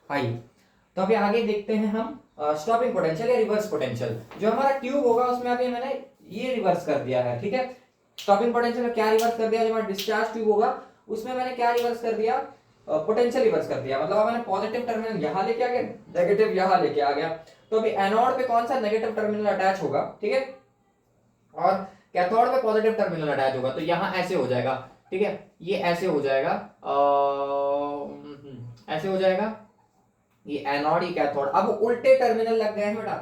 आइए तो अभी आगे देखते हैं हम स्टॉपिंग पोटेंशियल या रिवर्स पोटेंशियल। जो हमारा ट्यूब होगा उसमें अभी मैंने ये रिवर्स कर दिया है, ठीक है। स्टॉपिंग पोटेंशियल में क्या रिवर्स कर दिया, जो हमारा डिस्चार्ज ट्यूब होगा उसमें मैंने क्या रिवर्स कर दिया, पोटेंशियल रिवर्स कर दिया। मतलब अब मैंने पॉजिटिव टर्मिनल यहाँ लेके आ गया, नेगेटिव यहाँ लेके आ गया। तो अभी एनोड पे कौन सा नेगेटिव टर्मिनल अटैच होगा, ठीक है, और कैथोड पे पॉजिटिव टर्मिनल अटैच होगा। तो यहाँ ऐसे हो जाएगा, ठीक है, ये ऐसे हो जाएगा, ऐसे हो जाएगा, ये एनोड ये कैथोड। अब उल्टे टर्मिनल लग गए हैं बेटा,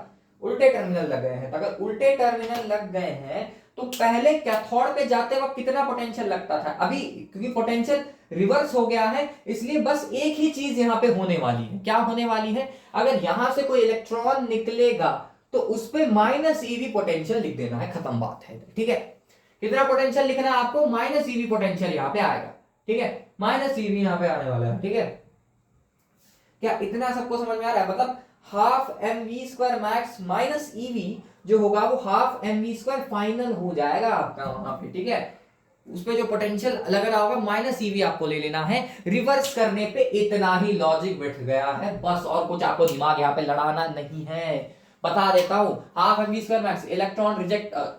उल्टे टर्मिनल लग गए हैं। तो अगर उल्टे टर्मिनल लग गए हैं तो पहले कैथोड पे जाते वक्त कितना पोटेंशियल लगता था, अभी क्योंकि पोटेंशियल रिवर्स हो गया है इसलिए बस एक ही चीज यहां पे होने वाली है। क्या होने वाली है, अगर यहां से कोई इलेक्ट्रॉन निकलेगा तो उस पे माइनस ईवी पोटेंशियल लिख देना है, खत्म बात है, ठीक है। कितना पोटेंशियल लिखना है आपको, माइनस ईवी पोटेंशियल यहां पे आएगा, ठीक है, माइनस ईवी यहां पे आने वाला है, ठीक है। क्या इतना सबको समझ में आ रहा है, मतलब half m v square max minus eV जो होगा वो half m v square final हो जाएगा आपका वहां पे, ठीक है। उसपे जो पोटेंशियल लग रहा होगा माइनस ईवी आपको ले लेना है। रिवर्स करने पे इतना ही लॉजिक बैठ गया है बस, और कुछ आपको दिमाग यहाँ पे लड़ाना नहीं है। बता देता हूं, half m v square max electron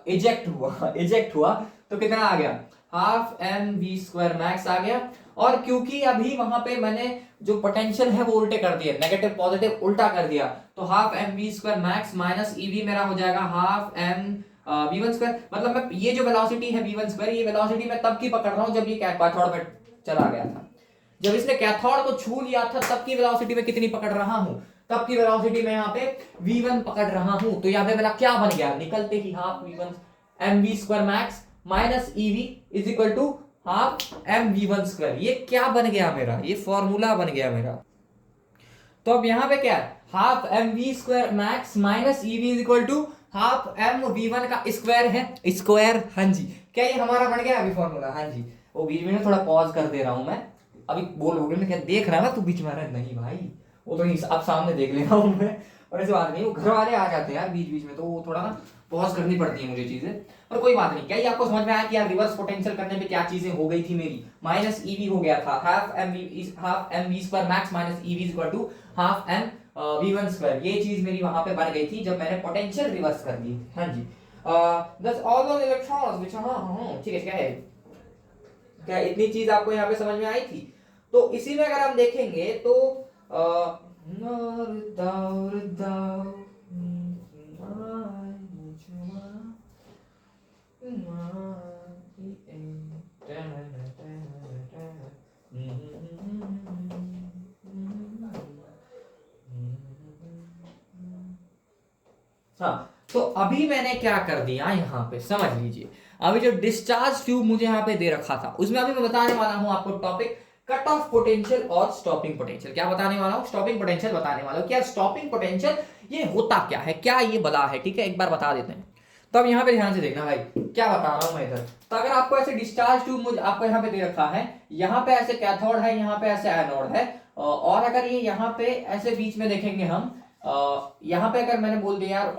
eject हुआ तो कितना आ गया, half m v square max आ गया। और क्योंकि अभी वहां पे मैंने जो पोटेंशियल है वो उल्टे कर दिए, नेगेटिव पॉजिटिव उल्टा कर दिया, तो half m v square max minus eV मेरा हो जाएगा half m v one square. मतलब मैं ये जो वेलोसिटी है वी वन स्क्वायर, ये वेलोसिटी मैं तब की पकड़ रहा हूं जब ये कैथोड पे चला गया था। जब इसने कैथोड को छू लिया था तब की वेलोसिटी में कितनी पकड़ रहा हूं, तब की वेलोसिटी में यहाँ पे v1 पकड़ रहा हूं। तो यहाँ पे मेरा क्या बन गया, निकलते ही half v1 mv square max minus ev is equal to half mv1 square. ये क्या बन गया मेरा, ये फॉर्मूला बन गया मेरा। तो अब यहाँ पे क्या है, half mv square max minus ev is equal to half mv1 का स्क्वायर है, स्क्वायर, हाँ जी। क्या ये हमारा बन गया अभी फॉर्मूला, हाँ जी। वो बीच में थोड़ा पॉज कर दे रहा हूं मैं, अभी बोलोगे ना क्या देख रहा है ना तू बीच में, रहा नहीं भाई वो तो अब सामने देख ले रहा हूं मैं। और ऐसी बात नहीं, वो घर वाले आ जाते हैं यार बीच बीच में, तो वो थोड़ा ना पॉज करनी पड़ती है मुझे चीजें। पर कोई बात नहीं, क्या ये आपको समझ में आया कि यार रिवर्स पोटेंशियल करने पे क्या चीजें हो गई थी मेरी, माइनस ईवी हो गया था, half m v square max minus eV is equal to half m v one square. ये चीज मेरी वहां पे बन गई थी जब मैंने पोटेंशियल रिवर्स कर दी, हाँ जी। दस ऑल दोस इलेक्ट्रॉन्स व्हिच, ठीक है, क्या है, क्या इतनी चीज आपको यहाँ पे समझ में आई थी। तो इसी में अगर हम देखेंगे तो हाँ, तो अभी मैंने क्या कर दिया यहाँ पे समझ लीजिए। अभी जो डिस्चार्ज ट्यूब मुझे यहाँ पे दे रखा था उसमें अभी मैं बताने वाला हूँ आपको टॉपिक कट ऑफ पोटेंशियल और स्टॉपिंग पोटेंशियल। क्या बताने वाला हूँ, स्टॉपिंग पोटेंशियल बताने वाला हूँ। क्या स्टॉपिंग पोटेंशियल ये होता क्या है, क्या ये बला है, ठीक है, एक बार बता देते हैं। तो अब यहाँ पे ध्यान से देखना भाई, क्या बता रहा हूँ मैं इधर। तो अगर आपको ऐसे डिस्चार्ज ट्यूब मुझे आपको यहाँ पे दे रखा है, यहाँ पे ऐसे कैथोड है, यहाँ पे ऐसे एनोड है, और अगर ये यहाँ पे ऐसे बीच में देखेंगे हम, यहाँ पे अगर मैंने बोल दिया यार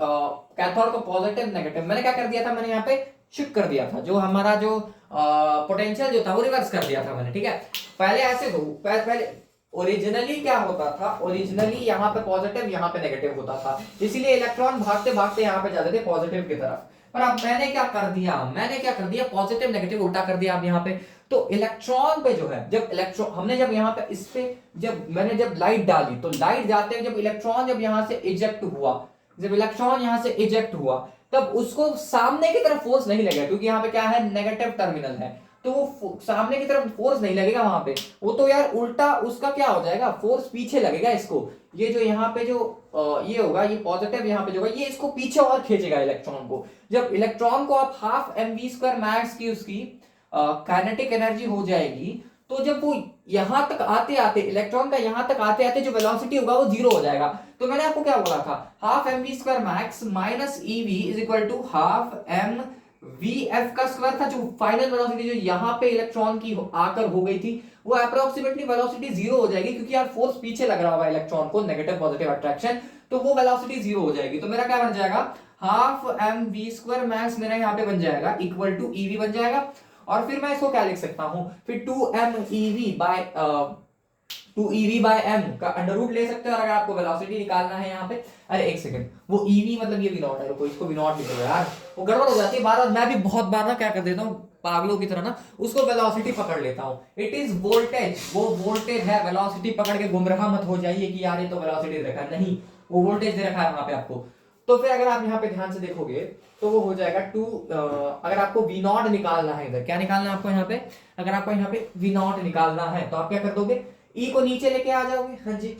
कैथोड को पॉजिटिव नेगेटिव, मैंने क्या कर दिया था, मैंने यहाँ पे शिफ्ट कर दिया था, जो हमारा जो पोटेंशियल जो था वो रिवर्स कर दिया था मैंने, ठीक है। पहले ऐसे पहले ओरिजिनली क्या होता था, ओरिजिनली यहाँ पे पॉजिटिव यहाँ पे नेगेटिव होता था, इसीलिए इलेक्ट्रॉन भागते भागते यहाँ पे जाते थे पॉजिटिव की तरफ। पर अब मैंने क्या कर दिया, पॉजिटिव नेगेटिव उल्टा कर दिया अब यहाँ पे। तो इलेक्ट्रॉन पे जो है, जब इलेक्ट्रॉन हमने जब यहाँ पे इस पे जब लाइट डाली तो लाइट जाते हैं, जब इलेक्ट्रॉन जब यहाँ से इजेक्ट हुआ, जब इलेक्ट्रॉन यहाँ से इजेक्ट हुआ तब उसको सामने की तरफ फोर्स नहीं लगेगा, क्योंकि यहाँ पे क्या है, नेगेटिव टर्मिनल है, तो वो सामने की तरफ फोर्स नहीं लगेगा वहां पे। वो तो यार उल्टा उसका क्या हो जाएगा, फोर्स पीछे लगेगा इसको। ये जो यहाँ पे जो ये होगा, ये पॉजिटिव यहाँ पे जो होगा, ये इसको पीछे और खींचेगा इलेक्ट्रॉन को। जब इलेक्ट्रॉन को आप half m v square max की उसकी काइनेटिक एनर्जी हो जाएगी, तो जब वो यहां तक आते आते, इलेक्ट्रॉन का यहां तक आते आते जो वेलोसिटी होगा वो जीरो हो जाएगा। तो मैंने आपको क्या बोला था, half m v square max minus eV is equal to half m v f का स्क्वायर था। जो फाइनल वेलोसिटी जो यहाँ पे इलेक्ट्रॉन की आकर हो गई थी, वो अप्रोक्सीमेटली वेलोसिटी जीरो हो जाएगी, क्योंकि यार फोर्स पीछे लग रहा होगा इलेक्ट्रॉन को, नेगेटिव पॉजिटिव अट्रैक्शन, तो वो वेलोसिटी जीरो हो जाएगी। तो मेरा क्या बन जाएगा, half m v square max मेरा यहाँ पे बन जाएगा इक्वल टू ईवी बन जाएगा। और फिर मैं इसको क्या लिख सकता हूं, फिर 2m ev बाय 2ev/m का अंडर रूट ले सकते हो। और अगर आपको वेलोसिटी निकालना है यहाँ पे, अरे एक सेकंड, वो ev मतलब ये v0 है, रुको इसको v0 लिख दो यार, वो गड़बड़ हो जाती है बार बार। मैं भी बहुत बार ना क्या कर देता हूँ पागलों की तरह ना, उसको वेलोसिटी पकड़ लेता हूँ। इट इज वोल्टेज, वो वोल्टेज है, वेलोसिटी पकड़ के गुमराह मत हो जाइए कि यार ये तो वेलोसिटी दे रखा है, नहीं, वो वोल्टेज दे रखा है वहां पे आपको। तो फिर अगर आप यहाँ पे ध्यान से देखोगे तो वो हो जाएगा अगर आपको v0 निकालना है, इधर क्या निकालना है आपको यहाँ पे, अगर आपको यहाँ पे v0 निकालना है तो आप क्या कर दोगे, e को नीचे लेके आ जाओगे। हाँ जी,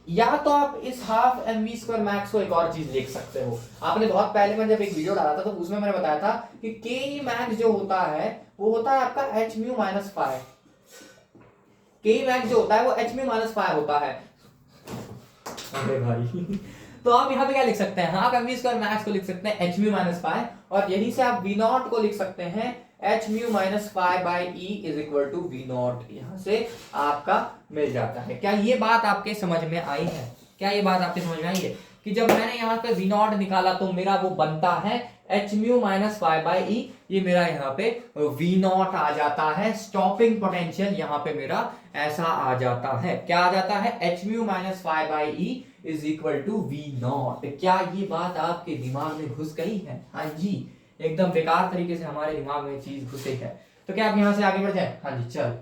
या तो आप इस हाफ mv² मैक्स को एक और चीज लिख सकते हो। आपने बहुत पहले में जब एक वीडियो डाला था तो उसमें मैंने बताया था कि ke मैक्स जो होता है वो होता है आपका h mu minus five. ke max जो होता है वो h म्यू माइनस फाइव होता है। अरे भाई तो आप यहाँ पे क्या लिख सकते हैं, आप mv² मैक्स को लिख सकते हैं h म्यू माइनस फाइव, और यहीं से आप v0 को लिख सकते हैं h mu minus five by e is equal to v0। यहां से आपका मिल जाता है। क्या ये बात आपके समझ में आई है, क्या ये बात आपके समझ में आई है कि जब मैंने यहाँ पे v0 निकाला तो मेरा वो बनता है h mu minus five by e, ये मेरा यहाँ पे v0 आ जाता है। स्टॉपिंग पोटेंशियल यहाँ पे मेरा ऐसा आ जाता है, क्या आ जाता है, h mu minus five by e is equal to v0। क्या ये बात आपके दिमाग में घुस गई है? हाँ जी, एकदम बेकार तरीके से हमारे दिमाग में चीज घुसे है। तो क्या आप यहां से आगे बढ़ जाए? हाँ जी चल,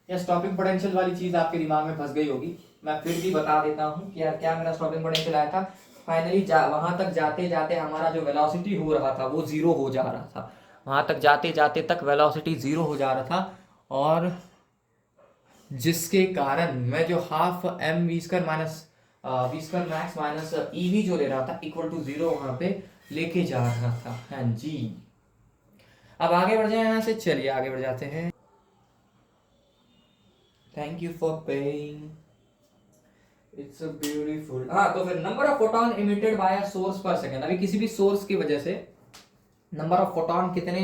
या स्टॉपिंग पोटेंशियल वाली चीज आपके दिमाग में फंस गई होगी। मैं फिर भी बता देता हूं कि यार क्या मेरा स्टॉपिंग पोटेंशियल आया था। फाइनली वहां तक जाते जाते हमारा जो वेलोसिटी हो रहा था वो जीरो हो जा रहा था, वहां तक जाते जाते तक वेलोसिटी जीरो हो जा रहा था, और जिसके कारण मैं जो half m v² max minus eV जो ले रहा था इक्वल टू जीरो वहां पे लेके जा रहा था। हाँ जी, अब आगे बढ़ जाए यहां से, चलिए आगे बढ़ जाते हैं। Thank you for paying, it's a beautiful. हाँ, तो फिर number of photon emitted by a source per second, अभी किसी भी सोर्स की वजह से नंबर ऑफ फोटॉन कितने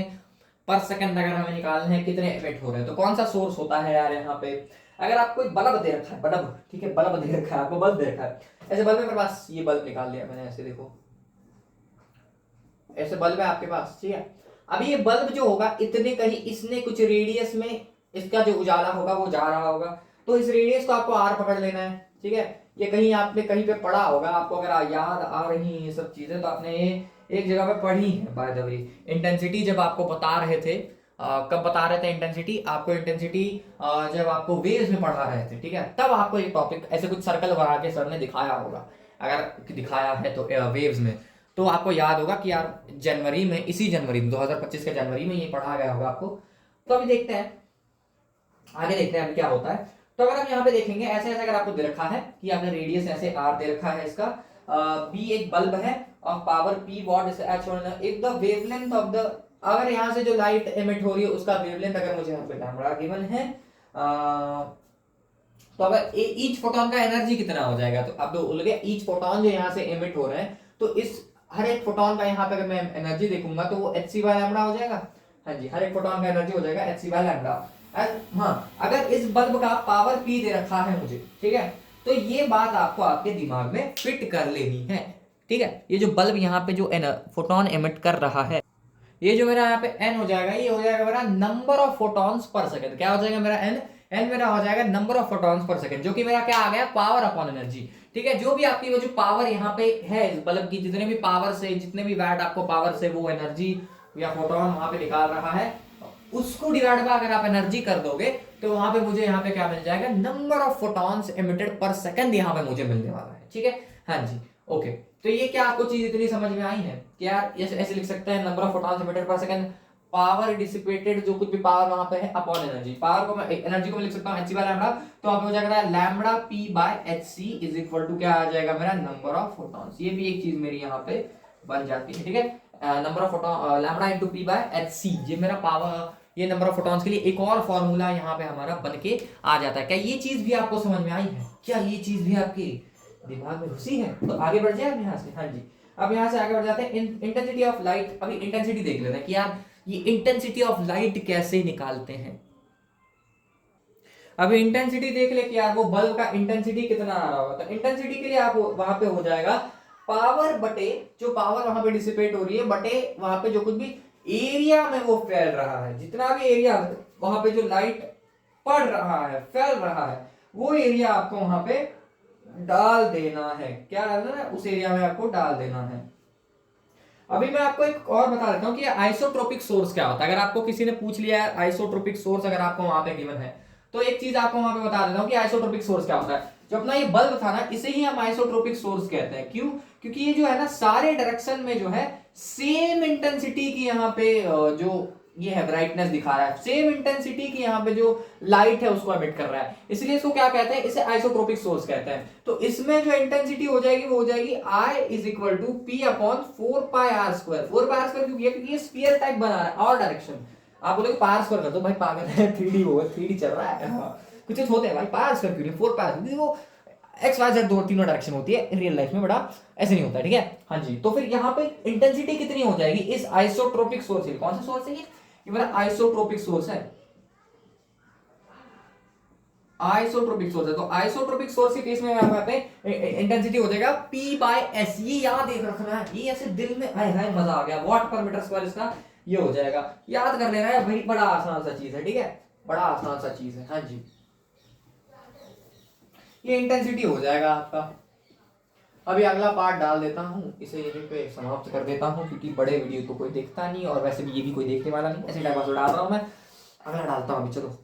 पर सेकंड अगर हमें निकालने हैं, कितने इमिट हो रहे हैं, तो कौन सा सोर्स होता है यार यहाँ पे। अगर आपको एक बल्ब दे रखा है, बल्ब, ठीक है, बल्ब दे रखा है आपको, बल्ब दे रखा है, ऐसे बल्ब है मेरे पास, ये बल्ब निकाल लिया मैंने, ऐसे देखो, ऐसे बल्ब है आपके पास, ठीक है। अभी ये बल्ब जो होगा इतने कहीं इसने कुछ रेडियस में इसका जो उजाला होगा वो जा रहा होगा, तो इस रेडियस को आपको आर पकड़ लेना है, ठीक है। ये कहीं आपने कहीं पे पढ़ा होगा, आपको अगर याद आ रही है ये सब चीजें तो आपने ये एक जगह पे पढ़ी है। बाय द वे, इंटेंसिटी जब आपको बता रहे थे, कब बता रहे थे इंटेंसिटी आपको, इंटेंसिटी जब आपको वेव्स में पढ़ा रहे थे, ठीक है, तब आपको एक टॉपिक ऐसे कुछ सर्कल बना के सर ने दिखाया होगा, अगर दिखाया है तो वेव्स में, तो आपको याद होगा कि यार जनवरी में, इसी जनवरी में 2025 के जनवरी में ये पढ़ा गया होगा आपको। तो अभी देखते हैं, आगे देखते हैं अभी क्या होता है। तो अगर हम यहाँ पे देखेंगे, ऐसे ऐसे अगर आपको दे रखा है कि आपने रेडियस ऐसे आर दे रखा है, इसका बी एक बल्ब है of power P what is H, if the wavelength of the, अगर यहाँ से जो लाइट एमिट हो रही है उसका वेवलेंथ अगर मुझे यहाँ पे लैम्बडा गिवन है, तो अब ईच फोटोन का एनर्जी कितना हो जाएगा, तो अब बोल गया ईच फोटोन जो यहाँ से एमिट हो रहे हैं, तो इस हर एक फोटोन का यहाँ पे अगर मैं एनर्जी देखूंगा तो वो एच सी बाय लैम्बडा हो जाएगा। हाँ जी, हर एक फोटोन का एनर्जी हो जाएगा एच सी बाय लैम्बडा। हाँ, अगर इस बल्ब का पावर पी दे रखा है मुझे, ठीक है, तो ये बात आपको आपके दिमाग में फिट कर लेनी है, ठीक है। ये जो बल्ब यहाँ पे जो फोटोन एमिट कर रहा है, ये जो मेरा यहाँ पे n हो जाएगा, ये हो जाएगा मेरा number of photons per second. क्या हो जाएगा मेरा n मेरा हो जाएगा number of photons per second, जो कि मेरा क्या आ गया, पावर अपॉन एनर्जी, ठीक है। जो भी आपकी वो जो पावर यहाँ पे है इस बल्ब की, जितने भी पावर से, जितने भी वैट आपको पावर से वो एनर्जी या फोटोन वहां पे निकाल रहा है, उसको डिवाइड बाय अगर आप एनर्जी कर दोगे तो वहां पे मुझे यहाँ पे क्या मिल जाएगा, नंबर ऑफ फोटॉन्स एमिटेड पर सेकंड यहाँ पे मुझे मिलने वाला है, ठीक है। हाँ जी, ओके। तो ये क्या आपको चीज इतनी समझ में आई है कि यार ये ऐसे लिख सकते हैं, नंबर ऑफ फोटॉन्स एमिटेड पर सेकंड, पावर डिसिपेटेड, जो कुछ भी पावर वहां पे है, अपॉन एनर्जी, पावर को मैं, एनर्जी को मैं लिख सकता हूं एच सी बाय लैम्बडा, तो आप हो जाएगा lambda p by h c is equal to क्या आ जाएगा मेरा, नंबर ऑफ फोटॉन्स। ये भी एक चीज मेरी यहाँ पे बन जाती है, ठीक है। Number of photon lambda into p by h c, ये मेरा पावर, ये नंबर ऑफ फोटॉन्स के लिए एक और फॉर्मूला यहाँ पे हमारा बन के आ जाता है। क्या ये चीज भी आपको समझ में आई है? क्या ये चीज भी आपके दिमाग में घुसी है? तो आगे बढ़ जाए अब यहाँ से। हाँ जी, अब यहाँ से आगे बढ़ जाते हैं इंटेंसिटी ऑफ लाइट। अभी इंटेंसिटी देख लेते हैं कि यार ये इंटेंसिटी ऑफ लाइट कैसे निकालते हैं। अभी इंटेंसिटी देख ले कि यार वो बल्ब का इंटेंसिटी कितना आ रहा होगा, तो इंटेंसिटी के लिए आप वहां पे हो जाएगा पावर बटे जो पावर वहां पे डिसिपेट हो रही है बटे वहां पे जो कुछ भी एरिया में वो फैल रहा है, जितना भी एरिया वहां पे जो लाइट पड़ रहा है फैल रहा है वो एरिया आपको वहां पे डाल देना है। क्या डालना है? उस एरिया में आपको डाल देना है। अभी मैं आपको एक और बता देता हूँ कि आइसोट्रोपिक सोर्स क्या होता है। अगर आपको किसी ने पूछ लिया है आइसोट्रोपिक सोर्स, अगर आपको वहां पे गिवन है, तो एक चीज आपको वहां पे बता देता हूँ कि आइसोट्रोपिक सोर्स क्या होता है। जो अपना ये बल्ब था ना, इसे ही हम आइसोट्रोपिक सोर्स कहते हैं। क्यों? क्योंकि ये जो है ना सारे डायरेक्शन में जो है सेम इंटेंसिटी की यहाँ पे जो ये है ब्राइटनेस दिखा रहा है, सेम इंटेंसिटी की यहाँ पे जो लाइट है उसको एमिट कर रहा है, इसलिए इसको क्या कहते हैं? इसे आइसोट्रोपिक सोर्स कहते हैं। तो इसमें जो इंटेंसिटी हो जाएगी वो हो जाएगी I is equal to p upon 4πr²। 4πr² क्योंकि ये स्फीयर टाइप बना रहा है और डायरेक्शन। आप बोलोगे पार स्क्वायर कर दो भाई, पागल है, 3D होगा, 3D चल रहा है। हाँ, कुछ होते हैं भाई, पार स्क्वायर क्यों नहीं, 4πr, वो एक्स वाई जेड दो तीनों डायरेक्शन होती है रियल लाइफ में, बड़ा ऐसे नहीं होता है, ठीक है। हाँ जी, तो फिर यहाँ पे इंटेंसिटी कितनी हो जाएगी इस आइसोट्रोपिक सोर्स से? कौन सा सोर्स है ये मेरा आइसोट्रोपिक सोर्स है, आइसोट्रोपिक सोर्स है। तो आइसोट्रोपिक सोर्स के केस में यहाँ पे इंटेंसिटी हो जाएगा P/S। ये याद देख रखना है, ये ऐसे दिल में हाय हाय मजा आ गया, वॉट पर मीटर स्क्वायर इसका ये हो जाएगा, याद कर लेना है भाई, बड़ा आसान सा चीज है, ठीक है, बड़ा आसान सा चीज है। हाँ जी, ये इंटेंसिटी हो जाएगा आपका। अभी अगला पार्ट डाल देता हूँ, इसे यहीं पे समाप्त कर देता हूँ क्योंकि बड़े वीडियो तो कोई देखता नहीं और वैसे भी ये भी कोई देखने वाला नहीं, ऐसे टाइम पास डाल रहा हूँ मैं। अगला डालता हूँ अभी, चलो।